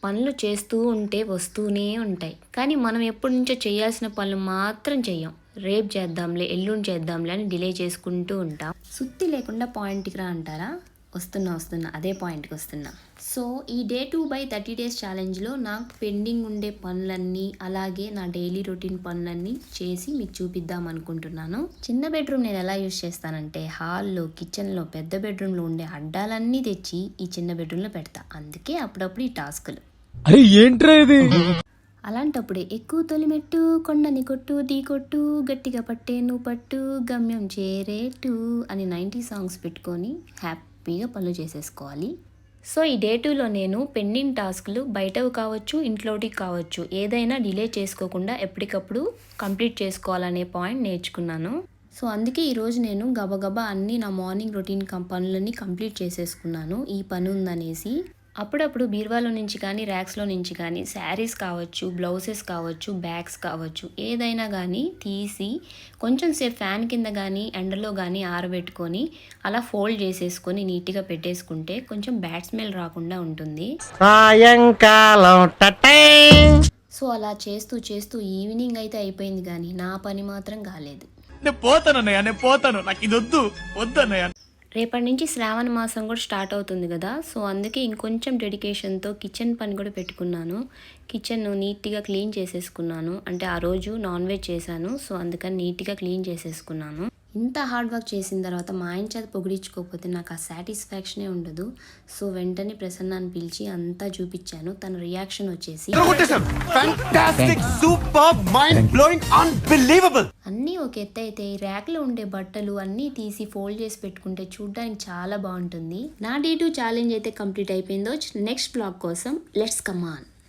పనులు చేస్తూ ఉంటే వస్తూనే ఉంటాయి. కానీ మనం ఎప్పటి నుంచో చేయాల్సిన పనులు మాత్రం చెయ్యం. రేపు చేద్దాంలే, ఎల్లుండి చేద్దాంలే అని డిలే చేసుకుంటూ ఉంటాం. సుత్తి లేకుండా పాయింట్కి రా అంటారా? వస్తున్నా అదే పాయింట్కి వస్తున్నా. సో ఈ డే 2/30 days ఛాలెంజ్లో నాకు పెండింగ్ ఉండే పనులన్నీ, అలాగే నా డైలీ రొటీన్ పనులన్నీ చేసి మీకు చూపిద్దాం అనుకుంటున్నాను. చిన్న బెడ్రూమ్ నేను ఎలా యూస్ చేస్తానంటే, హాల్లో, కిచెన్లో, పెద్ద బెడ్రూమ్లో ఉండే అడ్డాలన్నీ తెచ్చి ఈ చిన్న బెడ్రూమ్లో పెడతా. అందుకే అప్పుడప్పుడు ఈ టాస్కులు. అరే ఏంట్రా ఇది? అలాంటప్పుడే ఎక్కువ తొలిమెట్టు, కొండని కొట్టు, ఢీ కొట్టు, గట్టిగా పట్టే నువ్వు పట్టు, గమ్యం చేరేటు అని 90 సాంగ్స్ పెట్టుకొని హ్యాపీగా పనులు చేసేసుకోవాలి. సో ఈ డే 2లో నేను పెండింగ్ టాస్క్లు బయటవి కావచ్చు, ఇంట్లోటివి కావచ్చు, ఏదైనా డిలే చేసుకోకుండా ఎప్పటికప్పుడు కంప్లీట్ చేసుకోవాలనే పాయింట్ నేర్చుకున్నాను. సో అందుకే ఈరోజు నేను గబగబా అన్నీ నా మార్నింగ్ రొటీన్ పనులన్నీ కంప్లీట్ చేసేసుకున్నాను. ఈ పని ఉందనేసి అప్పుడప్పుడు బీరువాలో నుంచి కానీ, ర్యాక్స్లో నుంచి కానీ శారీస్ కావచ్చు, బ్లౌజెస్ కావచ్చు, బ్యాగ్స్ కావచ్చు, ఏదైనా కానీ తీసి కొంచెం సేపు ఫ్యాన్ కింద కానీ, ఎండలో కానీ ఆరబెట్టుకొని అలా ఫోల్డ్ చేసేసుకొని నీట్గా పెట్టేసుకుంటే కొంచెం బ్యాడ్ స్మెల్ రాకుండా ఉంటుంది. సో అలా చేస్తూ చేస్తూ ఈవినింగ్ అయితే అయిపోయింది, కానీ నా పని మాత్రం కాలేదు. నేను పోతాను, నాకు ఇది వద్దన్నయ్య. రేపటి నుంచి శ్రావణ మాసం కూడా స్టార్ట్ అవుతుంది కదా. సో అందుకే ఇంకొంచెం డెడికేషన్తో కిచెన్ పని కూడా పెట్టుకున్నాను. కిచెన్ నీట్గా క్లీన్ చేసేసుకున్నాను. అంటే ఆ రోజు నాన్ వెజ్ చేశాను, సో అందుకని నీట్గా క్లీన్ చేసేసుకున్నాను. ఇంత హార్డ్ వర్క్ చేసిన తర్వాత మా ఆయన చేత పొగిడించుకోకపోతే నాకు ఆ సాటిస్ఫాక్షనే ఉండదు. సో వెంటనే ప్రసన్నాన్ని పిలిచి అంతా చూపించాను. తన రియాక్షన్ వచ్చేసి అన్నీ ఒక ఎత్తు అయితే ర్యాక్లో ఉండే బట్టలు అన్నీ తీసి ఫోల్డ్ చేసి పెట్టుకుంటే చూడడానికి చాలా బాగుంటుంది. నా డే 2 ఛాలెంజ్ అయితే కంప్లీట్ అయిపోయిందో. నెక్స్ట్ బ్లాగ్ కోసం లెట్స్ కమ్ ఆన్.